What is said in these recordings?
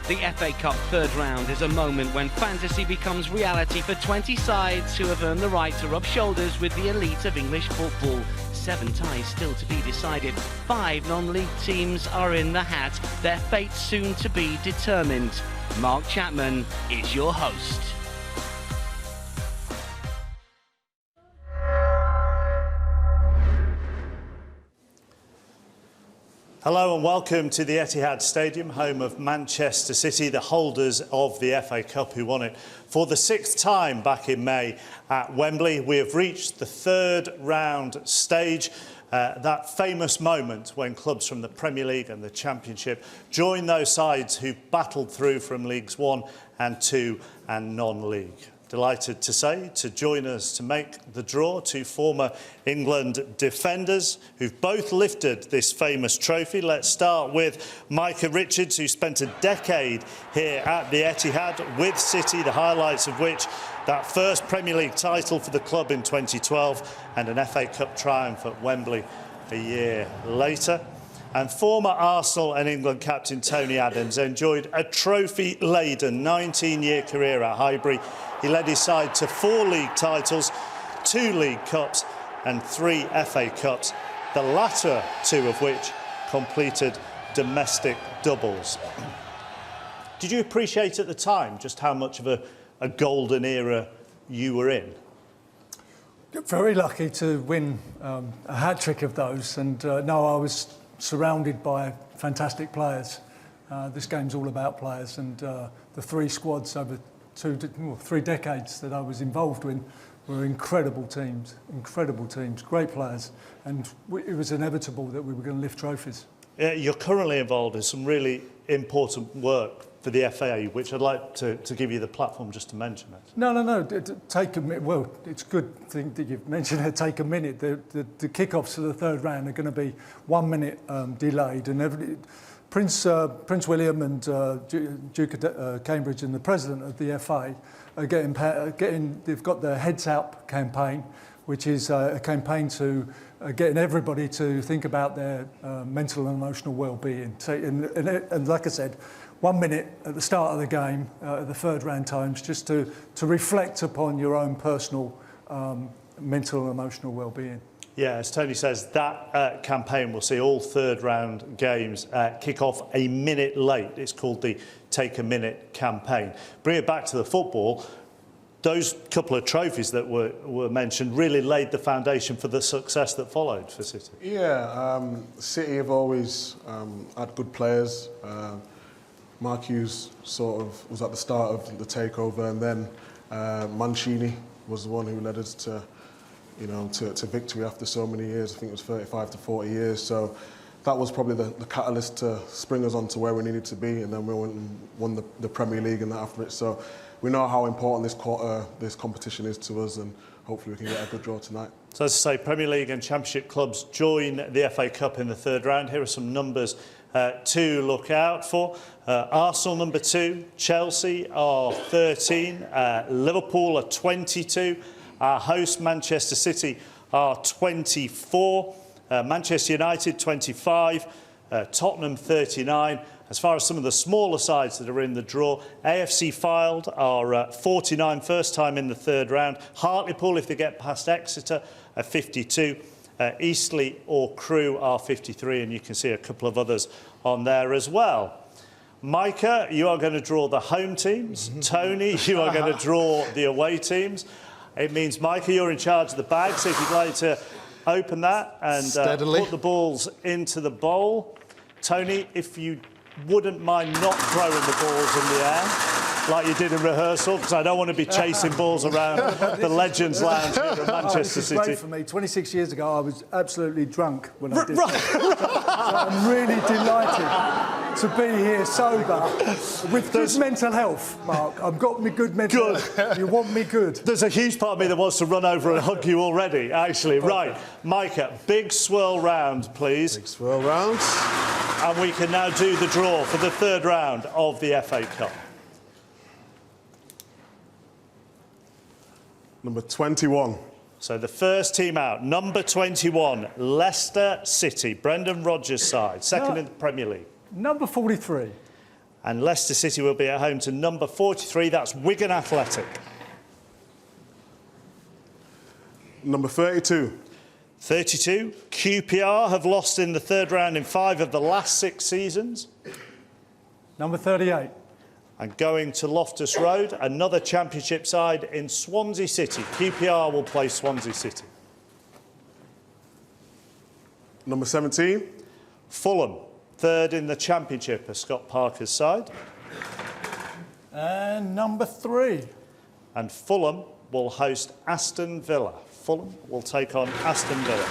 The FA Cup third round is a moment when fantasy becomes reality for 20 sides who have earned the right to rub shoulders with the elite of English football. 7 ties still to be decided. 5 non-league teams are in the hat, their fate soon to be determined. Mark Chapman is your host. Hello and welcome to the Etihad Stadium, home of Manchester City, the holders of the FA Cup who won it for the 6th time back in May at Wembley. We have reached the third round stage, that famous moment when clubs from the Premier League and the Championship join those sides who battled through from Leagues 1 and 2 and non-league. Delighted to say, to join us to make the draw, 2 former England defenders who've both lifted this famous trophy. Let's start with Micah Richards, who spent a decade here at the Etihad with City, the highlights of which that first Premier League title for the club in 2012 and an FA Cup triumph at Wembley a year later. And former Arsenal and England captain Tony Adams enjoyed a trophy-laden 19-year career at Highbury. He led his side to 4 league titles, 2 League Cups and 3 FA Cups, the latter 2 of which completed domestic doubles. Did you appreciate at the time just how much of a golden era you were in? Very lucky to win a hat-trick of those, and no, I was surrounded by fantastic players. This game's all about players, and the 3 squads over 3 decades that I was involved in were incredible teams, great players, and it was inevitable that we were going to lift trophies. You're currently involved in some really important work for the FA, which I'd like to give you the platform just to mention it. No. Take a minute. Well, it's a good thing that you've mentioned it. Take a minute. The kick-offs for the third round are going to be 1 minute delayed, and Prince William and Duke of Cambridge and the president of the FA are getting. They've got the Heads Up campaign, which is a campaign to getting everybody to think about their mental and emotional well-being. So, and like I said, 1 minute at the start of the game, at the third round times, just to reflect upon your own personal mental and emotional well-being. Yeah, as Tony says, that campaign will see all third round games kick off a minute late. It's called the Take a Minute campaign. Bring it back to the football. Those couple of trophies that were mentioned really laid the foundation for the success that followed for City. Yeah, City have always had good players. Mark Hughes sort of was at the start of the takeover, and then Mancini was the one who led us to, to victory after so many years. I think it was 35 to 40 years. So that was probably the catalyst to spring us on to where we needed to be, and then we went and won the Premier League and that after it. So we know how important this competition is to us, and hopefully we can get a good draw tonight. So as I say, Premier League and Championship clubs join the FA Cup in the third round. Here are some numbers to look out for. Arsenal number 2, Chelsea are 13, Liverpool are 22, our host Manchester City are 24, Manchester United 25, Tottenham 39. As far as some of the smaller sides that are in the draw, AFC Fylde are 49, first time in the third round. Hartlepool, if they get past Exeter, are 52. Eastleigh or Crewe are 53, and you can see a couple of others on there as well. Micah, you are going to draw the home teams. Tony, you are going to draw the away teams. It means, Micah, you're in charge of the bag, so if you'd like to open that and put the balls into the bowl. Tony, if you wouldn't mind not throwing the balls in the air like you did in rehearsal, because I don't want to be chasing balls around the Legends Lounge here at Manchester City. It's great for me. 26 years ago, I was absolutely drunk when I did that. So I'm really delighted to be here sober with good mental health, Mark. I've got me good mental health. You want me good. There's a huge part of me that wants to run over and hug you already, actually. Right, Micah, big swirl round, please. Big swirl round. And we can now do the draw for the third round of the FA Cup. Number 21. So the first team out, number 21, Leicester City, Brendan Rodgers' side, second in the Premier League. Number 43. And Leicester City will be at home to number 43, that's Wigan Athletic. Number 32. 32, QPR have lost in the third round in 5 of the last 6 seasons. Number 38. And going to Loftus Road, another championship side in Swansea City. QPR will play Swansea City. Number 17. Fulham, third in the championship, are Scott Parker's side. And number 3. And Fulham will host Aston Villa. Fulham will take on Aston Villa.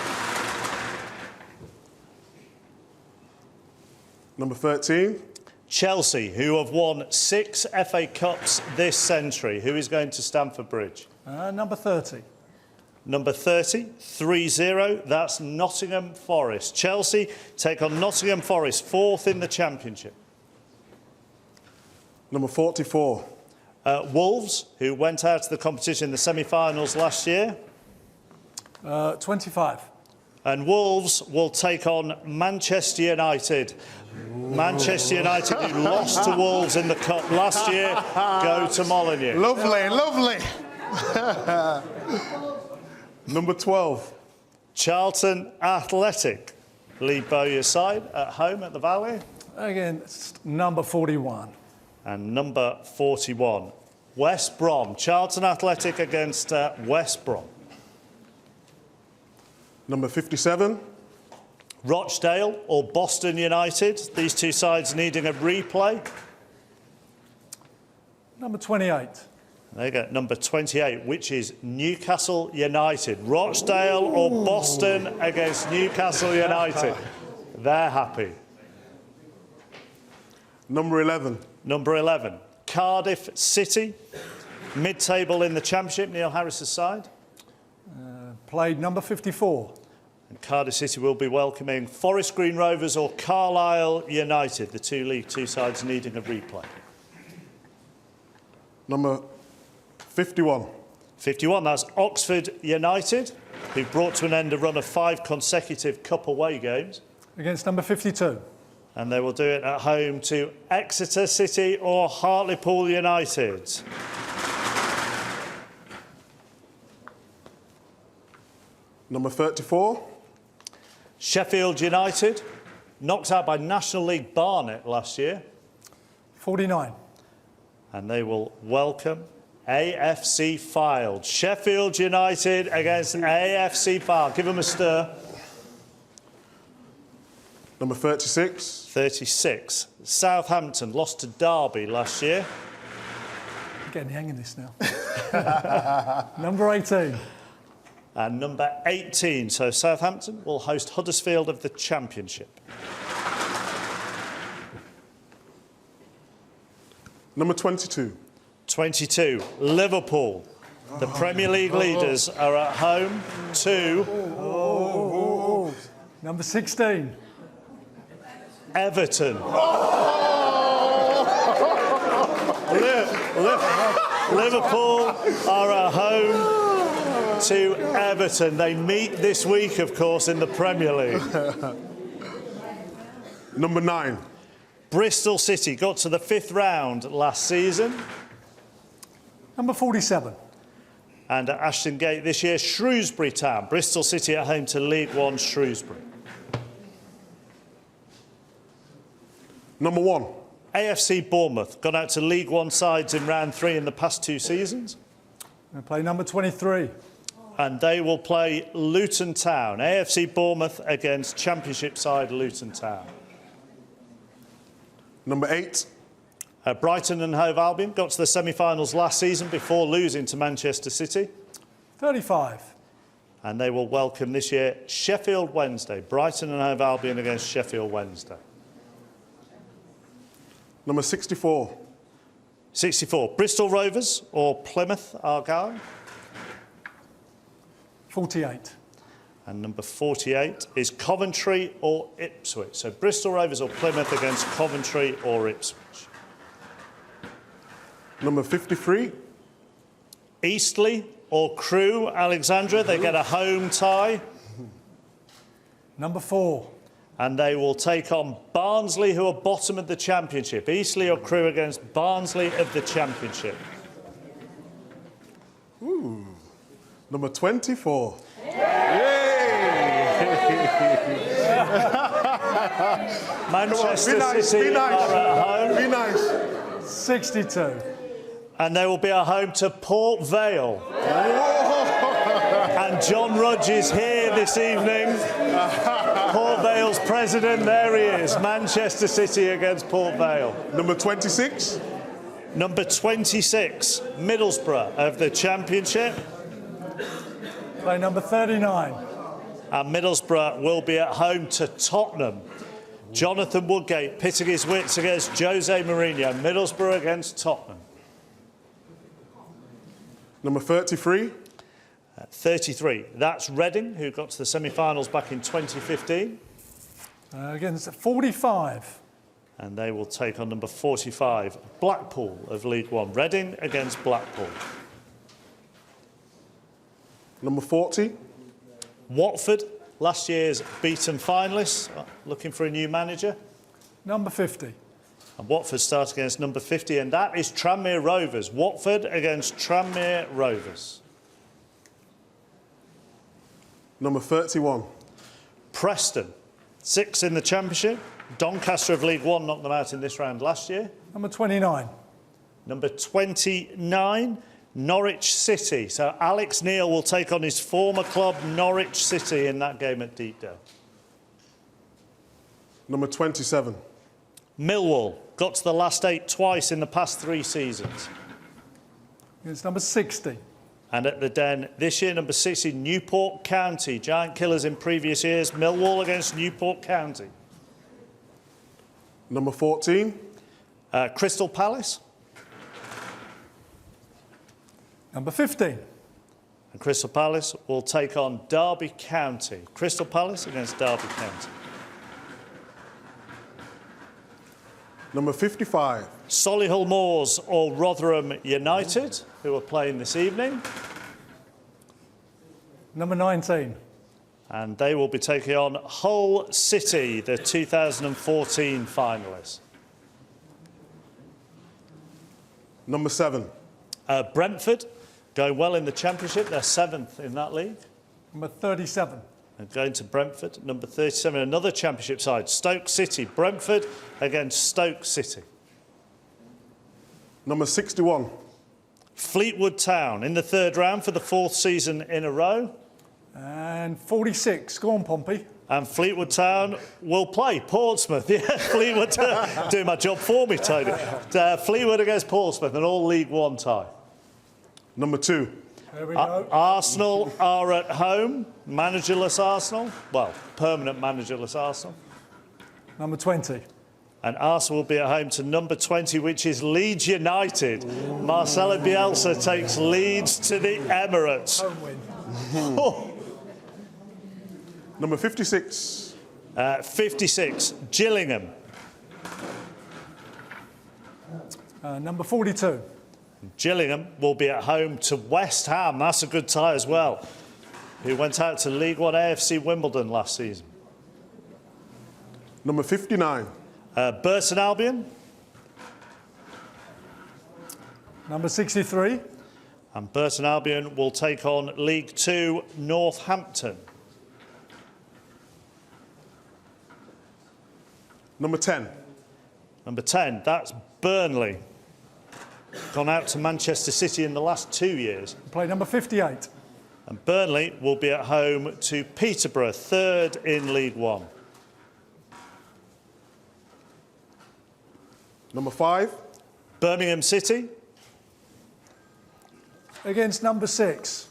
Number 13. Chelsea, who have won 6 FA Cups this century. Who is going to Stamford Bridge? Number 30. Number 30, 3-0, that's Nottingham Forest. Chelsea take on Nottingham Forest, 4th in the Championship. Number 44. Wolves, who went out of the competition in the semi-finals last year. 25. And Wolves will take on Manchester United. Manchester United, who lost to Wolves in the Cup last year, go to Molineux. Lovely, lovely. Number 12. Charlton Athletic lead Bowyer's side at home at the Valley. Again, it's number 41. And number 41, West Brom. Charlton Athletic against West Brom. Number 57. Rochdale or Boston United. These two sides needing a replay. Number 28. There you go, number 28, which is Newcastle United. Rochdale or Boston against Newcastle United. They're happy. Number 11. Number 11, Cardiff City. Mid-table in the Championship, Neil Harris's side. Played number 54. And Cardiff City will be welcoming Forest Green Rovers or Carlisle United, the two League Two sides needing a replay. Number 51. 51, that's Oxford United, who brought to an end a run of 5 consecutive Cup away games. Against number 52. And they will do it at home to Exeter City or Hartlepool United. Number 34. Sheffield United, knocked out by National League Barnet last year. 49. And they will welcome AFC Fylde. Sheffield United against AFC Fylde. Give them a stir. Number 36. 36. Southampton lost to Derby last year. I'm getting the hang of this now. Number 18. And number 18. So Southampton will host Huddersfield of the Championship. Number 22. 22. Liverpool. The Premier League leaders are at home to Number 16. Everton. Liverpool are at home to Everton. They meet this week, of course, in the Premier League. Number 9. Bristol City got to the 5th round last season. Number 47. And at Ashton Gate this year, Shrewsbury Town. Bristol City at home to League One Shrewsbury. Number 1. AFC Bournemouth gone out to League One sides in round 3 in the past 2 seasons. We play number 23. And they will play Luton Town. AFC Bournemouth against Championship side Luton Town. Number 8. Brighton and Hove Albion got to the semi-finals last season before losing to Manchester City. 35. And they will welcome this year Sheffield Wednesday. Brighton and Hove Albion against Sheffield Wednesday. Number 64. 64. Bristol Rovers or Plymouth Argyle. 48. And number 48 is Coventry or Ipswich. So Bristol Rovers or Plymouth against Coventry or Ipswich. Number 53. Eastleigh or Crewe Alexandra. They get a home tie. Number 4. And they will take on Barnsley, who are bottom of the Championship. Eastleigh or Crewe against Barnsley of the Championship. Ooh. Number 24. Manchester City are at home. Be nice. 62. And they will be at home to Port Vale. And John Rudge is here this evening. Port Vale's president, there he is. Manchester City against Port Vale. Number 26. Number 26, Middlesbrough of the Championship. Play number 39. And Middlesbrough will be at home to Tottenham. Jonathan Woodgate pitting his wits against Jose Mourinho. Middlesbrough against Tottenham. Number 33. 33. That's Reading, who got to the semi-finals back in 2015. Against 45. And they will take on number 45, Blackpool of League One. Reading against Blackpool. Number 40. Watford, last year's beaten finalists, looking for a new manager. Number 50. And Watford start against number 50, and that is Tranmere Rovers. Watford against Tranmere Rovers. Number 31. Preston, 6 in the Championship. Doncaster of League One knocked them out in this round last year. Number 29. Number 29, Norwich City. So Alex Neil will take on his former club, Norwich City, in that game at Deepdale. Number 27. Millwall got to the last 8 twice in the past 3 seasons. Against number 60. And at the Den this year, number 60, Newport County. Giant killers in previous years. Millwall against Newport County. Number 14. Crystal Palace. Number 15. And Crystal Palace will take on Derby County. Crystal Palace against Derby County. Number 55. Solihull Moors or Rotherham United, who are playing this evening. Number 19. And they will be taking on Hull City, the 2014 finalists. Number 7. Brentford, going well in the Championship. They're 7th in that league. Number 37. And going to Brentford, number 37, another Championship side. Stoke City, Brentford against Stoke City. Number 61. Fleetwood Town in the 3rd round for the 4th season in a row. And 46. Go on, Pompey. And Fleetwood Town will play Portsmouth. Yeah, Fleetwood Town doing my job for me, Tony. Fleetwood against Portsmouth, an all League One tie. Number 2. There we go. Arsenal are at home. Managerless Arsenal. Well, permanent managerless Arsenal. Number 20. And Arsenal will be at home to number 20, which is Leeds United. Marcelo Bielsa takes Leeds to the Emirates. Home win. Number 56. 56, Gillingham. Number 42. Gillingham will be at home to West Ham. That's a good tie as well. Who went out to League One AFC Wimbledon last season. Number 59. Burton Albion. Number 63. And Burton Albion will take on League Two Northampton. Number 10. Number 10, that's Burnley. Gone out to Manchester City in the last 2 years. Play number 58. And Burnley will be at home to Peterborough, 3rd in League One. Number 5. Birmingham City. Against number 6.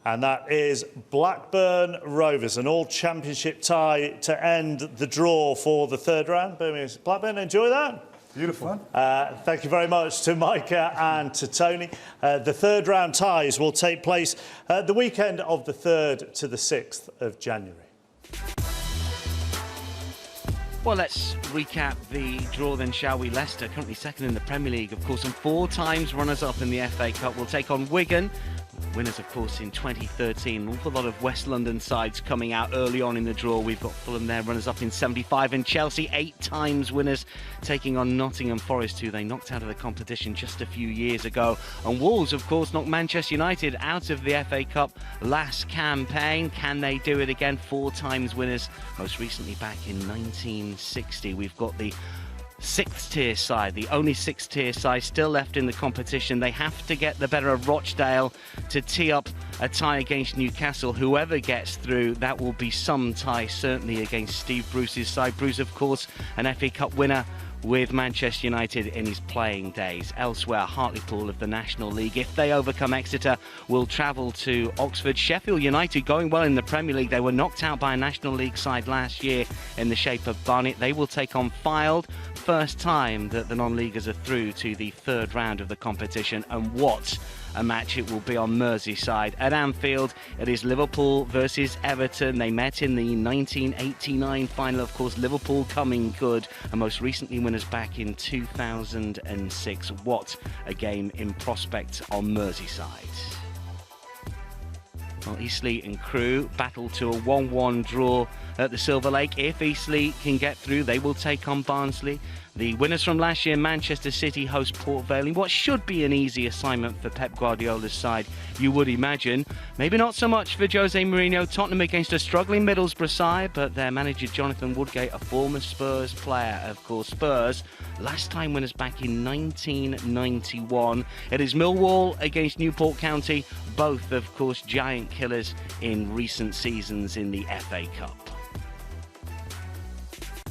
And that is Blackburn Rovers, an all-championship tie to end the draw for the 3rd round. Blackburn, enjoy that. Beautiful. Thank you very much to Micah and to Tony. The 3rd round ties will take place the weekend of the 3rd to the 6th of January. Well, let's recap the draw then, shall we? Leicester, currently 2nd in the Premier League, of course, and 4 times runners-up in the FA Cup, will take on Wigan. Winners, of course, in 2013. An awful lot of West London sides coming out early on in the draw. We've got Fulham there, runners-up in 75, and Chelsea 8 times winners, taking on Nottingham Forest, who they knocked out of the competition just a few years ago. And Wolves, of course, knocked Manchester United out of the FA Cup last campaign. Can they do it again? 4 times winners, most recently back in 1960. We've got the 6th tier side, the only 6th tier side still left in the competition. They have to get the better of Rochdale to tee up a tie against Newcastle. Whoever gets through, that will be some tie, certainly against Steve Bruce's side. Bruce, of course, an FA Cup winner with Manchester United in his playing days. Elsewhere, Hartlepool of the National League, if they overcome Exeter, will travel to Oxford. Sheffield United going well in the Premier League. They were knocked out by a National League side last year in the shape of Barnet. They will take on Fylde. First time that the non-leaguers are through to the 3rd round of the competition, and what a match it will be on Merseyside. At Anfield, it is Liverpool versus Everton. They met in the 1989 final, of course, Liverpool coming good, and most recently winners back in 2006. What a game in prospect on Merseyside. Well, Eastleigh and Crewe battle to a 1-1 draw at the Silver Lake. If Eastleigh can get through, they will take on Barnsley. The winners from last year, Manchester City, host Port Vale in what should be an easy assignment for Pep Guardiola's side, you would imagine. Maybe not so much for Jose Mourinho. Tottenham against a struggling Middlesbrough side, but their manager Jonathan Woodgate, a former Spurs player, of course. Spurs, last time winners back in 1991. It is Millwall against Newport County, both, of course, giant killers in recent seasons in the FA Cup.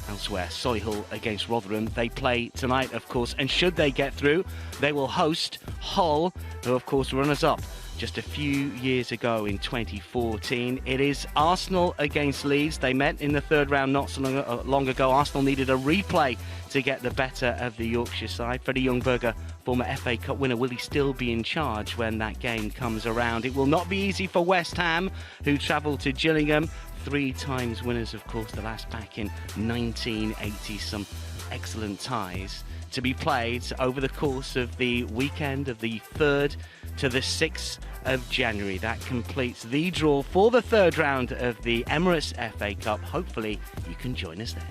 Elsewhere, Solihull against Rotherham. They play tonight, of course, and should they get through, they will host Hull, who, of course, runners-up just a few years ago in 2014. It is Arsenal against Leeds. They met in the 3rd round not so long ago. Arsenal needed a replay to get the better of the Yorkshire side. Freddie Ljungberger, former FA Cup winner, will he still be in charge when that game comes around? It will not be easy for West Ham, who travel to Gillingham. 3 times winners, of course, the last back in 1980. Some excellent ties to be played over the course of the weekend of the 3rd to the 6th of January. That completes the draw for the 3rd round of the Emirates FA Cup. Hopefully you can join us there.